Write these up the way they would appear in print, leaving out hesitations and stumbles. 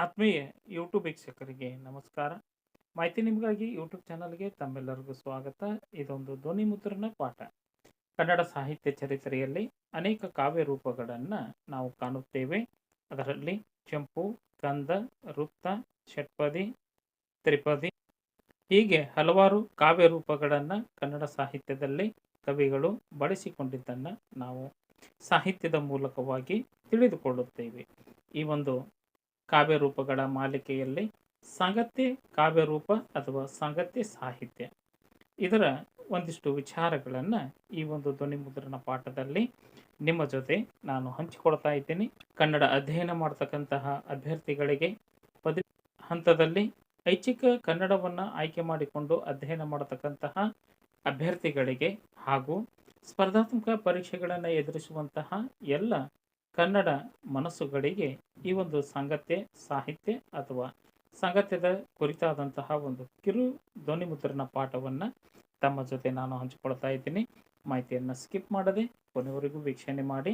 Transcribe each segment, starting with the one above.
ಆತ್ಮೀಯ ಯೂಟ್ಯೂಬ್ ವೀಕ್ಷಕರಿಗೆ ನಮಸ್ಕಾರ. ಮಾಹಿತಿ ನಿಮಗಾಗಿ ಯೂಟ್ಯೂಬ್ ಚಾನಲ್ಗೆ ತಮ್ಮೆಲ್ಲರಿಗೂ ಸ್ವಾಗತ. ಇದೊಂದು ಧ್ವನಿ ಮುದ್ರಣ ಪಾಠ. ಕನ್ನಡ ಸಾಹಿತ್ಯ ಚರಿತ್ರೆಯಲ್ಲಿ ಅನೇಕ ಕಾವ್ಯ ರೂಪಗಳನ್ನು ನಾವು ಕಾಣುತ್ತೇವೆ. ಅದರಲ್ಲಿ ಚಂಪು, ಕಂದ, ವೃತ್ತ, ಷಟ್ಪದಿ, ತ್ರಿಪದಿ ಹೀಗೆ ಹಲವಾರು ಕಾವ್ಯ ರೂಪಗಳನ್ನು ಕನ್ನಡ ಸಾಹಿತ್ಯದಲ್ಲಿ ಕವಿಗಳು ಬಳಸಿಕೊಂಡಿದ್ದನ್ನು ನಾವು ಸಾಹಿತ್ಯದ ಮೂಲಕವಾಗಿ ತಿಳಿದುಕೊಳ್ಳುತ್ತೇವೆ. ಈ ಒಂದು ಕಾವ್ಯ ರೂಪಗಳ ಮಾಲಿಕೆಯಲ್ಲಿ ಸಾಂಗತ್ಯ ಕಾವ್ಯರೂಪ ಅಥವಾ ಸಾಂಗತ್ಯ ಸಾಹಿತ್ಯ ಇದರ ಒಂದಿಷ್ಟು ವಿಚಾರಗಳನ್ನು ಈ ಒಂದು ಧ್ವನಿ ಮುದ್ರಣ ಪಾಠದಲ್ಲಿ ನಿಮ್ಮ ಜೊತೆ ನಾನು ಹಂಚಿಕೊಳ್ತಾ ಇದ್ದೀನಿ. ಕನ್ನಡ ಅಧ್ಯಯನ ಮಾಡ್ತಕ್ಕಂತಹ ಅಭ್ಯರ್ಥಿಗಳಿಗೆ ಪದವಿ ಹಂತದಲ್ಲಿ ಐಚ್ಛಿಕ ಕನ್ನಡವನ್ನು ಆಯ್ಕೆ ಮಾಡಿಕೊಂಡು ಅಧ್ಯಯನ ಮಾಡತಕ್ಕಂತಹ ಅಭ್ಯರ್ಥಿಗಳಿಗೆ ಹಾಗೂ ಸ್ಪರ್ಧಾತ್ಮಕ ಪರೀಕ್ಷೆಗಳನ್ನು ಎದುರಿಸುವಂತಹ ಎಲ್ಲ ಕನ್ನಡ ಮನಸ್ಸುಗಳಿಗೆ ಈ ಒಂದು ಸಾಂಗತ್ಯ ಸಾಹಿತ್ಯ ಅಥವಾ ಸಾಂಗತ್ಯದ ಕುರಿತಾದಂತಹ ಒಂದು ಕಿರು ಧ್ವನಿ ಮುದ್ರಣ ಪಾಠವನ್ನು ತಮ್ಮ ಜೊತೆ ನಾನು ಹಂಚಿಕೊಳ್ತಾ ಇದ್ದೀನಿ. ಮಾಹಿತಿಯನ್ನು ಸ್ಕಿಪ್ ಮಾಡದೆ ಕೊನೆವರೆಗೂ ವೀಕ್ಷಣೆ ಮಾಡಿ.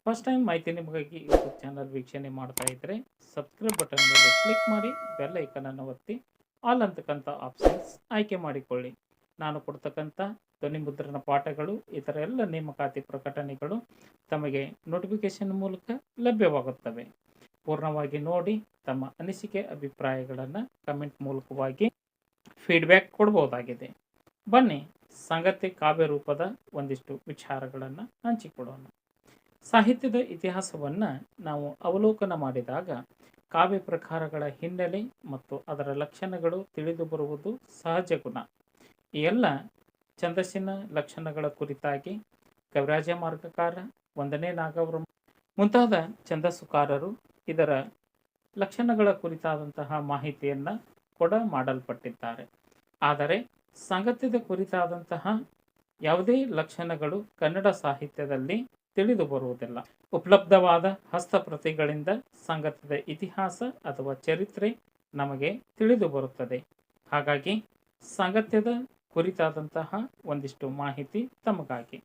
ಫಸ್ಟ್ ಟೈಮ್ ಮಾಹಿತಿ ನಿಮಗಾಗಿ ಯೂಟ್ಯೂಬ್ ಚಾನಲ್ ವೀಕ್ಷಣೆ ಮಾಡ್ತಾ ಇದ್ದರೆ ಸಬ್ಸ್ಕ್ರೈಬ್ ಬಟನ್ ಮೇಲೆ ಕ್ಲಿಕ್ ಮಾಡಿ, ಬೆಲ್ ಐಕನನ್ನು ಒತ್ತಿ ಆಲ್ ಅಂತಕ್ಕಂಥ ಆಪ್ಷನ್ಸ್ ಆಯ್ಕೆ ಮಾಡಿಕೊಳ್ಳಿ. ನಾನು ಕೊಡ್ತಕ್ಕಂಥ ಧ್ವನಿ ಮುದ್ರಣ ಪಾಠಗಳು ಇತರ ಎಲ್ಲ ನೇಮಕಾತಿ ಪ್ರಕಟಣೆಗಳು ತಮಗೆ ನೋಟಿಫಿಕೇಶನ್ ಮೂಲಕ ಲಭ್ಯವಾಗುತ್ತವೆ. ಪೂರ್ಣವಾಗಿ ನೋಡಿ ತಮ್ಮ ಅನಿಸಿಕೆ ಅಭಿಪ್ರಾಯಗಳನ್ನು ಕಮೆಂಟ್ ಮೂಲಕವಾಗಿ ಫೀಡ್ಬ್ಯಾಕ್ ಕೊಡ್ಬೋದಾಗಿದೆ. ಬನ್ನಿ ಸಾಂಗತ್ಯ ಕಾವ್ಯ ರೂಪದ ಒಂದಿಷ್ಟು ವಿಚಾರಗಳನ್ನು ಹಂಚಿಕೊಡೋಣ. ಸಾಹಿತ್ಯದ ಇತಿಹಾಸವನ್ನು ನಾವು ಅವಲೋಕನ ಮಾಡಿದಾಗ ಕಾವ್ಯ ಪ್ರಕಾರಗಳ ಹಿನ್ನೆಲೆ ಮತ್ತು ಅದರ ಲಕ್ಷಣಗಳು ತಿಳಿದು ಬರುವುದು ಸಹಜ ಗುಣ. ಈ ಎಲ್ಲ ಛಂದಸ್ಸಿನ ಲಕ್ಷಣಗಳ ಕುರಿತಾಗಿ ಕವಿರಾಜ ಮಾರ್ಗಕಾರ, ಒಂದನೇ ನಾಗವರ್ಮ ಮುಂತಾದ ಛಂದಸ್ಸುಕಾರರು ಇದರ ಲಕ್ಷಣಗಳ ಕುರಿತಾದಂತಹ ಮಾಹಿತಿಯನ್ನು ಮಾಡಲ್ಪಟ್ಟಿದ್ದಾರೆ. ಆದರೆ ಸಾಂಗತ್ಯದ ಕುರಿತಾದಂತಹ ಯಾವುದೇ ಲಕ್ಷಣಗಳು ಕನ್ನಡ ಸಾಹಿತ್ಯದಲ್ಲಿ ತಿಳಿದು ಬರುವುದಿಲ್ಲ. ಉಪಲಬ್ಧವಾದ ಹಸ್ತಪ್ರತಿಗಳಿಂದ ಸಾಂಗತ್ಯದ ಇತಿಹಾಸ ಅಥವಾ ಚರಿತ್ರೆ ನಮಗೆ ತಿಳಿದು ಬರುತ್ತದೆ. ಹಾಗಾಗಿ ಸಾಂಗತ್ಯದ ಕುರಿತಾದಂತಹ ಒಂದಿಷ್ಟು ಮಾಹಿತಿ ತಮಗಾಗಿ.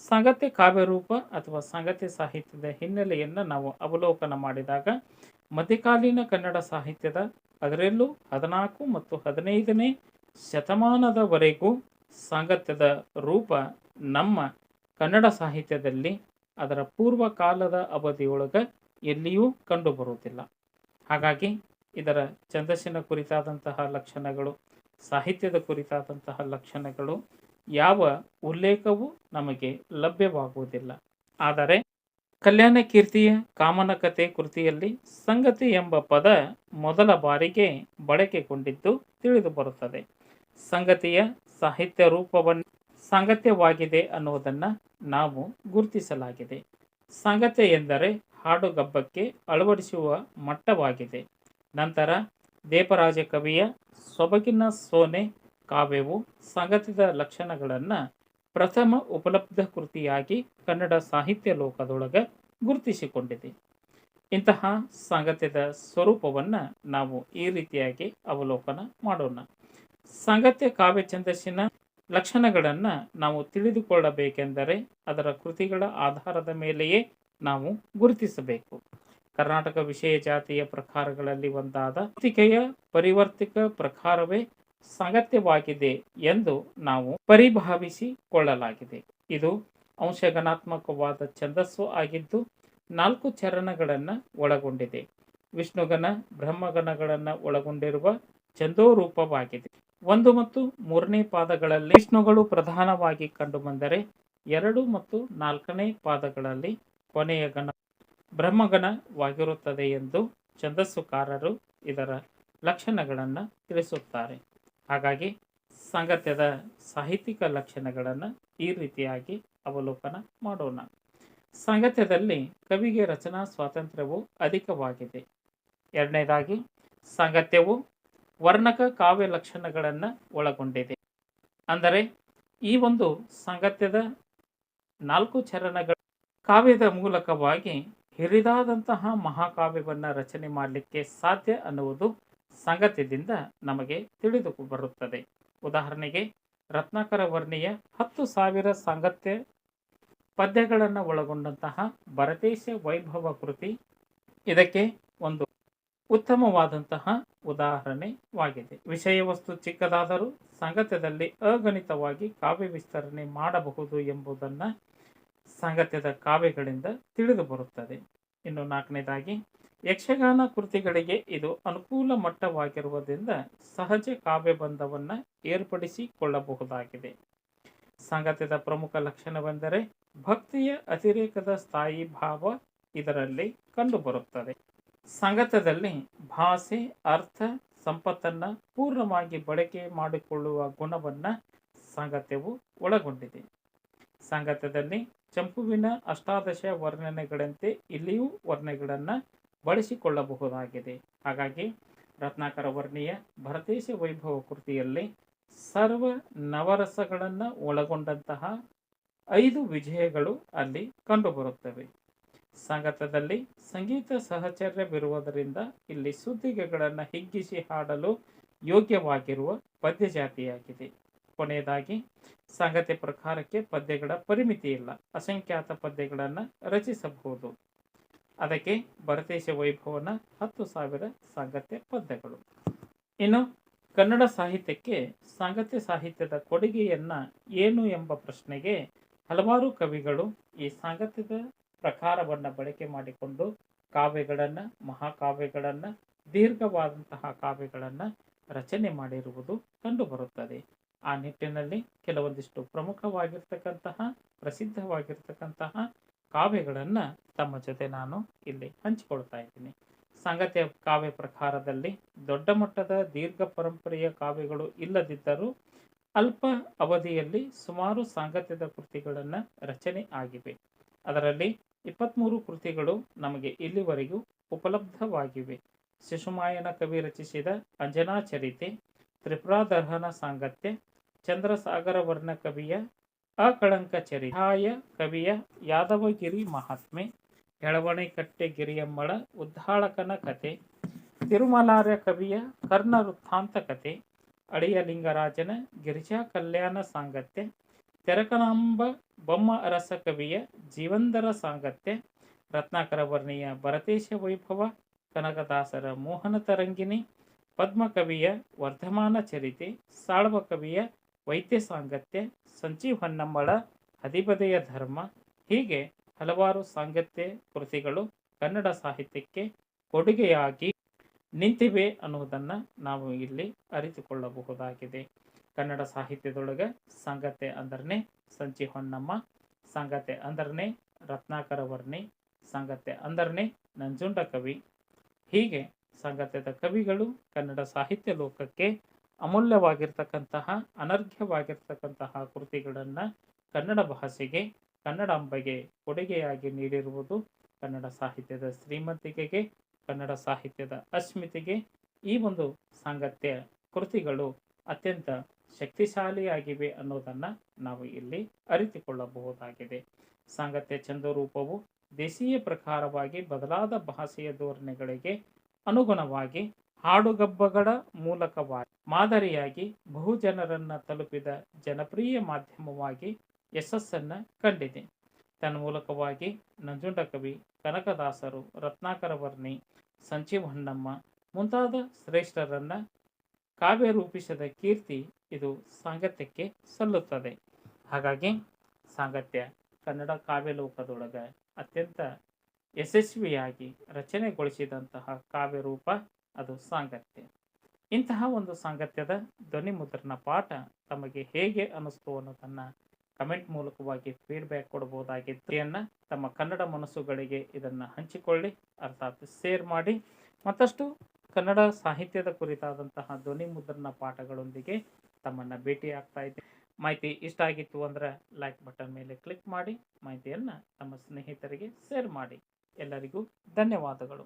ಸಾಂಗತ್ಯ ಕಾವ್ಯರೂಪ ಅಥವಾ ಸಾಂಗತ್ಯ ಸಾಹಿತ್ಯದ ಹಿನ್ನೆಲೆಯನ್ನು ನಾವು ಅವಲೋಕನ ಮಾಡಿದಾಗ ಮಧ್ಯಕಾಲೀನ ಕನ್ನಡ ಸಾಹಿತ್ಯದ ಅದರಲ್ಲೂ 14 ಮತ್ತು 15ನೇ ಶತಮಾನದವರೆಗೂ ಸಾಂಗತ್ಯದ ರೂಪ ನಮ್ಮ ಕನ್ನಡ ಸಾಹಿತ್ಯದಲ್ಲಿ ಅದರ ಪೂರ್ವ ಕಾಲದ ಅವಧಿಯೊಳಗೆ ಎಲ್ಲಿಯೂ ಕಂಡುಬರುವುದಿಲ್ಲ. ಹಾಗಾಗಿ ಇದರ ಛಂದಸ್ಸಿನ ಕುರಿತಾದಂತಹ ಲಕ್ಷಣಗಳು, ಸಾಹಿತ್ಯದ ಕುರಿತಾದಂತಹ ಲಕ್ಷಣಗಳು ಯಾವ ಉಲ್ಲೇಖವೂ ನಮಗೆ ಲಭ್ಯವಾಗುವುದಿಲ್ಲ. ಆದರೆ ಕಲ್ಯಾಣ ಕೀರ್ತಿಯ ಕಾಮನ ಕಥೆ ಕೃತಿಯಲ್ಲಿ ಸಂಗತಿ ಎಂಬ ಪದ ಮೊದಲ ಬಾರಿಗೆ ಬಳಕೆಗೊಂಡಿದ್ದು ತಿಳಿದು ಬರುತ್ತದೆ. ಸಂಗತಿಯ ಸಾಹಿತ್ಯ ರೂಪವನ್ನು ಸಾಂಗತ್ಯವಾಗಿದೆ ಅನ್ನುವುದನ್ನು ನಾವು ಗುರುತಿಸಲಾಗಿದೆ. ಸಾಂಗತ್ಯ ಎಂದರೆ ಹಾಡುಗಬ್ಬಕ್ಕೆ ಅಳವಡಿಸುವ ಮಟ್ಟವಾಗಿದೆ. ನಂತರ ದೇಪರಾಜ ಕವಿಯ ಸೊಬಗಿನ ಸೋನೆ ಕಾವ್ಯವು ಸಾಂಗತ್ಯದ ಲಕ್ಷಣಗಳನ್ನು ಪ್ರಥಮ ಉಪಲಬ್ಧ ಕೃತಿಯಾಗಿ ಕನ್ನಡ ಸಾಹಿತ್ಯ ಲೋಕದೊಳಗೆ ಗುರುತಿಸಿಕೊಂಡಿದೆ. ಇಂತಹ ಸಾಂಗತ್ಯದ ಸ್ವರೂಪವನ್ನು ನಾವು ಈ ರೀತಿಯಾಗಿ ಅವಲೋಕನ ಮಾಡೋಣ. ಸಾಂಗತ್ಯ ಕಾವ್ಯ ಛಂದಸ್ಸಿನ ಲಕ್ಷಣಗಳನ್ನು ನಾವು ತಿಳಿದುಕೊಳ್ಳಬೇಕೆಂದರೆ ಅದರ ಕೃತಿಗಳ ಆಧಾರದ ಮೇಲೆಯೇ ನಾವು ಗುರುತಿಸಬೇಕು. ಕರ್ನಾಟಕ ವಿಷಯ ಜಾತಿಯ ಪ್ರಕಾರಗಳಲ್ಲಿ ಒಂದಾದ ಕೃತಿಕೆಯ ಪರಿವರ್ತಿಕ ಪ್ರಕಾರವೇ ಸಾಂಗತ್ಯವಾಗಿದೆ ಎಂದು ನಾವು ಪರಿಭಾವಿಸಿಕೊಳ್ಳಲಾಗಿದೆ. ಇದು ಅಂಶಗಣಾತ್ಮಕವಾದ ಛಂದಸ್ಸು ಆಗಿದ್ದು 4 ಚರಣಗಳನ್ನು ಒಳಗೊಂಡಿದೆ. ವಿಷ್ಣುಗಣ, ಬ್ರಹ್ಮಗಣಗಳನ್ನು ಒಳಗೊಂಡಿರುವ ಛಂದೋರೂಪವಾಗಿದೆ. 1 ಮತ್ತು 3ನೇ ಪಾದಗಳಲ್ಲಿ ವಿಷ್ಣುಗಳು ಪ್ರಧಾನವಾಗಿ ಕಂಡುಬಂದರೆ 2 ಮತ್ತು 4ನೇ ಪಾದಗಳಲ್ಲಿ ಕೊನೆಯ ಗಣ ಬ್ರಹ್ಮಗಣವಾಗಿರುತ್ತದೆ ಎಂದು ಛಂದಸ್ಸುಕಾರರು ಇದರ ಲಕ್ಷಣಗಳನ್ನು ತಿಳಿಸುತ್ತಾರೆ. ಹಾಗಾಗಿ ಸಾಂಗತ್ಯದ ಸಾಹಿತ್ಯಿಕ ಲಕ್ಷಣಗಳನ್ನು ಈ ರೀತಿಯಾಗಿ ಅವಲೋಕನ ಮಾಡೋಣ. ಸಾಂಗತ್ಯದಲ್ಲಿ ಕವಿಗೆ ರಚನಾ ಸ್ವಾತಂತ್ರ್ಯವು ಅಧಿಕವಾಗಿದೆ. ಎರಡನೇದಾಗಿ ಸಾಂಗತ್ಯವು ವರ್ಣಕ ಕಾವ್ಯ ಲಕ್ಷಣಗಳನ್ನು ಒಳಗೊಂಡಿದೆ. ಅಂದರೆ ಈ ಒಂದು ಸಾಂಗತ್ಯದ 4 ಚರಣಗಳ ಕಾವ್ಯದ ಮೂಲಕವಾಗಿ ಹಿರಿದಾದಂತಹ ಮಹಾಕಾವ್ಯವನ್ನು ರಚನೆ ಮಾಡಲಿಕ್ಕೆ ಸಾಧ್ಯ ಅನ್ನುವುದು ಸಾಂಗತ್ಯದಿಂದ ನಮಗೆ ತಿಳಿದು ಬರುತ್ತದೆ. ಉದಾಹರಣೆಗೆ ರತ್ನಾಕರ ವರ್ಣಿಯ 10,000 ಸಾಂಗತ್ಯ ಪದ್ಯಗಳನ್ನು ಒಳಗೊಂಡಂತಹ ಭರತೇಶ ವೈಭವ ಕೃತಿ ಇದಕ್ಕೆ ಒಂದು ಉತ್ತಮವಾದಂತಹ ಉದಾಹರಣೆವಾಗಿದೆ. ವಿಷಯ ವಸ್ತು ಚಿಕ್ಕದಾದರೂ ಸಾಂಗತ್ಯದಲ್ಲಿ ಅಗಣಿತವಾಗಿ ಕಾವ್ಯ ವಿಸ್ತರಣೆ ಮಾಡಬಹುದು ಎಂಬುದನ್ನು ಸಾಂಗತ್ಯದ ಕಾವ್ಯಗಳಿಂದ ತಿಳಿದು ಬರುತ್ತದೆ. ಇನ್ನು 4ನೇದಾಗಿ ಯಕ್ಷಗಾನ ಕೃತಿಗಳಿಗೆ ಇದು ಅನುಕೂಲ ಮಟ್ಟವಾಗಿರುವುದರಿಂದ ಸಹಜ ಕಾವ್ಯ ಬಂಧವನ್ನು ಏರ್ಪಡಿಸಿಕೊಳ್ಳಬಹುದಾಗಿದೆ. ಸಾಂಗತ್ಯದ ಪ್ರಮುಖ ಲಕ್ಷಣವೆಂದರೆ ಭಕ್ತಿಯ ಅತಿರೇಕದ ಸ್ಥಾಯಿ ಭಾವ ಇದರಲ್ಲಿ ಕಂಡುಬರುತ್ತದೆ. ಸಾಂಗತ್ಯದಲ್ಲಿ ಭಾಷೆ, ಅರ್ಥ, ಸಂಪತ್ತನ್ನು ಪೂರ್ಣವಾಗಿ ಬಳಕೆ ಮಾಡಿಕೊಳ್ಳುವ ಗುಣವನ್ನು ಸಾಂಗತ್ಯವು ಒಳಗೊಂಡಿದೆ. ಸಾಂಗತ್ಯದಲ್ಲಿ ಚಂಪುವಿನ ಅಷ್ಟಾದಶ ವರ್ಣನೆಗಳಂತೆ ಇಲ್ಲಿಯೂ ವರ್ಣನೆಗಳನ್ನು ಬಳಸಿಕೊಳ್ಳಬಹುದಾಗಿದೆ. ಹಾಗಾಗಿ ರತ್ನಾಕರ ವರ್ಣಿಯ ಭರತೇಶ ವೈಭವ ಕೃತಿಯಲ್ಲಿ ಸರ್ವ ನವರಸಗಳನ್ನು ಒಳಗೊಂಡಂತಹ 5 ವಿಜಯಗಳು ಅಲ್ಲಿ ಕಂಡುಬರುತ್ತವೆ. ಸಾಂಗತ್ಯದಲ್ಲಿ ಸಂಗೀತ ಸಹಚರ್ಯವಿರುವುದರಿಂದ ಇಲ್ಲಿ ಸುದ್ದಿಗೆಗಳನ್ನು ಹಿಗ್ಗಿಸಿ ಹಾಡಲು ಯೋಗ್ಯವಾಗಿರುವ ಪದ್ಯ ಜಾತಿಯಾಗಿದೆ. ಕೊನೆಯದಾಗಿ ಸಾಂಗತ್ಯ ಪ್ರಕಾರಕ್ಕೆ ಪದ್ಯಗಳ ಪರಿಮಿತಿ ಇಲ್ಲ, ಅಸಂಖ್ಯಾತ ಪದ್ಯಗಳನ್ನು ರಚಿಸಬಹುದು. ಅದಕ್ಕೆ ಭರತೇಶ ವೈಭವನ 10,000 ಸಾಂಗತ್ಯ ಪದ್ಯಗಳು. ಇನ್ನು ಕನ್ನಡ ಸಾಹಿತ್ಯಕ್ಕೆ ಸಾಂಗತ್ಯ ಸಾಹಿತ್ಯದ ಕೊಡುಗೆಯನ್ನ ಏನು ಎಂಬ ಪ್ರಶ್ನೆಗೆ ಹಲವಾರು ಕವಿಗಳು ಈ ಸಾಂಗತ್ಯದ ಪ್ರಕಾರವನ್ನು ಬಳಕೆ ಮಾಡಿಕೊಂಡು ಕಾವ್ಯಗಳನ್ನು, ಮಹಾಕಾವ್ಯಗಳನ್ನು, ದೀರ್ಘವಾದಂತಹ ಕಾವ್ಯಗಳನ್ನು ರಚನೆ ಮಾಡಿರುವುದು ಕಂಡುಬರುತ್ತದೆ. ಆ ನಿಟ್ಟಿನಲ್ಲಿ ಕೆಲವೊಂದಿಷ್ಟು ಪ್ರಮುಖವಾಗಿರ್ತಕ್ಕಂತಹ ಪ್ರಸಿದ್ಧವಾಗಿರ್ತಕ್ಕಂತಹ ಕಾವ್ಯಗಳನ್ನು ತಮ್ಮ ಜೊತೆ ನಾನು ಇಲ್ಲಿ ಹಂಚಿಕೊಳ್ತಾ ಇದ್ದೀನಿ. ಸಾಂಗತ್ಯ ಕಾವ್ಯ ಪ್ರಕಾರದಲ್ಲಿ ದೊಡ್ಡ ಮಟ್ಟದ ದೀರ್ಘ ಪರಂಪರೆಯ ಕಾವ್ಯಗಳು ಇಲ್ಲದಿದ್ದರೂ ಅಲ್ಪ ಅವಧಿಯಲ್ಲಿ ಸುಮಾರು ಸಾಂಗತ್ಯದ ಕೃತಿಗಳನ್ನು ರಚನೆ ಆಗಿವೆ. ಅದರಲ್ಲಿ 23 ಕೃತಿಗಳು ನಮಗೆ ಇಲ್ಲಿವರೆಗೂ ಉಪಲಬ್ಧವಾಗಿವೆ. ಶಿಶುಮಾಯನ ಕವಿ ರಚಿಸಿದ ಅಂಜನಾಚರಿತೆ, ತ್ರಿಪುರಾದಹನ ಸಾಂಗತ್ಯ, ಚಂದ್ರಸಾಗರ ವರ್ಣ ಕವಿಯ ಅಕಳಂಕ ಚರಿತಾಯ ಕವಿಯ ಯಾದವಗಿರಿ ಮಹಾತ್ಮೆ, ಎಳವಣೆಕಟ್ಟೆ ಗಿರಿಯಮ್ಮಳ ಉದ್ದಾಳಕನ ಕತೆ, ತಿರುಮಲಾರ್ಯ ಕವಿಯ ಕರ್ಣ ವೃತ್ತಾಂತ ಕತೆ, ಅಳಿಯಲಿಂಗರಾಜನ ಗಿರಿಜಾ ಕಲ್ಯಾಣ ಸಾಂಗತ್ಯ, ತೆರಕನಾಂಬ ಬೊಮ್ಮ ಅರಸ ಕವಿಯ ಜೀವಂದರ ಸಾಂಗತ್ಯ, ರತ್ನಾಕರ ವರ್ಣಿಯ ಭರತೇಶ ವೈಭವ, ಕನಕದಾಸರ ಮೋಹನ ತರಂಗಿಣಿ, ಪದ್ಮಕವಿಯ ವರ್ಧಮಾನ ಚರಿತೆ, ಸಾಳ್ವ ಕವಿಯ ವೈದ್ಯ ಸಾಂಗತ್ಯ, ಸಂಜೀವ್ ಹೊನ್ನಮ್ಮಳ ಹದಿಬದೆಯ ಧರ್ಮ, ಹೀಗೆ ಹಲವಾರು ಸಾಂಗತ್ಯ ಕೃತಿಗಳು ಕನ್ನಡ ಸಾಹಿತ್ಯಕ್ಕೆ ಕೊಡುಗೆಯಾಗಿ ನಿಂತಿವೆ ಅನ್ನುವುದನ್ನು ನಾವು ಇಲ್ಲಿ ಅರಿತುಕೊಳ್ಳಬಹುದಾಗಿದೆ. ಕನ್ನಡ ಸಾಹಿತ್ಯದೊಳಗೆ ಸಾಂಗತ್ಯ ಅಂದ್ರೆ ಸಂಜೀವ್ ಹೊನ್ನಮ್ಮ, ಸಾಂಗತ್ಯ ಅಂದ್ರೆ ರತ್ನಾಕರ ವರ್ಣಿ, ಸಾಂಗತ್ಯ ಅಂದ್ರೆ ನಂಜುಂಡ ಕವಿ, ಹೀಗೆ ಸಾಂಗತ್ಯದ ಕವಿಗಳು ಕನ್ನಡ ಸಾಹಿತ್ಯ ಲೋಕಕ್ಕೆ ಅಮೂಲ್ಯವಾಗಿರ್ತಕ್ಕಂತಹ ಅನರ್ಘ್ಯವಾಗಿರ್ತಕ್ಕಂತಹ ಕೃತಿಗಳನ್ನು ಕನ್ನಡ ಭಾಷೆಗೆ, ಕನ್ನಡಾಂಬೆಗೆ ಕೊಡುಗೆಯಾಗಿ ನೀಡಿರುವುದು ಕನ್ನಡ ಸಾಹಿತ್ಯದ ಶ್ರೀಮಂತಿಕೆಗೆ, ಕನ್ನಡ ಸಾಹಿತ್ಯದ ಅಸ್ಮಿತೆಗೆ ಈ ಒಂದು ಸಾಂಗತ್ಯ ಕೃತಿಗಳು ಅತ್ಯಂತ ಶಕ್ತಿಶಾಲಿಯಾಗಿವೆ ಅನ್ನೋದನ್ನು ನಾವು ಇಲ್ಲಿ ಅರಿತುಕೊಳ್ಳಬಹುದಾಗಿದೆ. ಸಾಂಗತ್ಯ ಚಂದರೂಪವು ದೇಶೀಯ ಪ್ರಕಾರವಾಗಿ ಬದಲಾದ ಭಾಷೆಯ ಧೋರಣೆಗಳಿಗೆ ಅನುಗುಣವಾಗಿ ಹಾಡುಗಬ್ಬಗಳ ಮೂಲಕವಾಗಿ ಮಾದರಿಯಾಗಿ ಬಹುಜನರನ್ನು ತಲುಪಿದ ಜನಪ್ರಿಯ ಮಾಧ್ಯಮವಾಗಿ ಯಶಸ್ಸನ್ನು ಕಂಡಿದೆ. ತನ್ಮೂಲಕವಾಗಿ ನಂಜುಂಡ ಕವಿ, ಕನಕದಾಸರು, ರತ್ನಾಕರ ವರ್ಣಿ, ಸಂಜೀವ್ ಹೊನ್ನಮ್ಮ ಮುಂತಾದ ಶ್ರೇಷ್ಠರನ್ನು ಕಾವ್ಯ ರೂಪಿಸಿದ ಕೀರ್ತಿ ಇದು ಸಾಂಗತ್ಯಕ್ಕೆ ಸಲ್ಲುತ್ತದೆ. ಹಾಗಾಗಿ ಸಾಂಗತ್ಯ ಕನ್ನಡ ಕಾವ್ಯಲೋಕದೊಳಗೆ ಅತ್ಯಂತ ಯಶಸ್ವಿಯಾಗಿ ರಚನೆಗೊಳಿಸಿದಂತಹ ಕಾವ್ಯರೂಪ ಅದು ಸಾಂಗತ್ಯ. ಇಂತಹ ಒಂದು ಸಾಂಗತ್ಯದ ಧ್ವನಿ ಮುದ್ರಣ ಪಾಠ ತಮಗೆ ಹೇಗೆ ಅನ್ನಿಸ್ತು ಅನ್ನೋದನ್ನು ಕಮೆಂಟ್ ಮೂಲಕವಾಗಿ ಫೀಡ್ಬ್ಯಾಕ್ ಕೊಡಬಹುದಾಗಿದ್ದೆಯನ್ನು ತಮ್ಮ ಕನ್ನಡ ಮನಸ್ಸುಗಳಿಗೆ ಇದನ್ನು ಹಂಚಿಕೊಳ್ಳಿ, ಅರ್ಥಾತ್ ಶೇರ್ ಮಾಡಿ. ಮತ್ತಷ್ಟು ಕನ್ನಡ ಸಾಹಿತ್ಯದ ಕುರಿತಾದಂತಹ ಧ್ವನಿ ಮುದ್ರಣ ಪಾಠಗಳೊಂದಿಗೆ ತಮ್ಮನ್ನು ಭೇಟಿ ಆಗ್ತಾ ಇದ್ದೆ. ಮಾಹಿತಿ ಇಷ್ಟ ಆಗಿತ್ತು ಅಂದರೆ ಲೈಕ್ ಬಟನ್ ಮೇಲೆ ಕ್ಲಿಕ್ ಮಾಡಿ, ಮಾಹಿತಿಯನ್ನು ತಮ್ಮ ಸ್ನೇಹಿತರಿಗೆ ಶೇರ್ ಮಾಡಿ. ಎಲ್ಲರಿಗೂ ಧನ್ಯವಾದಗಳು.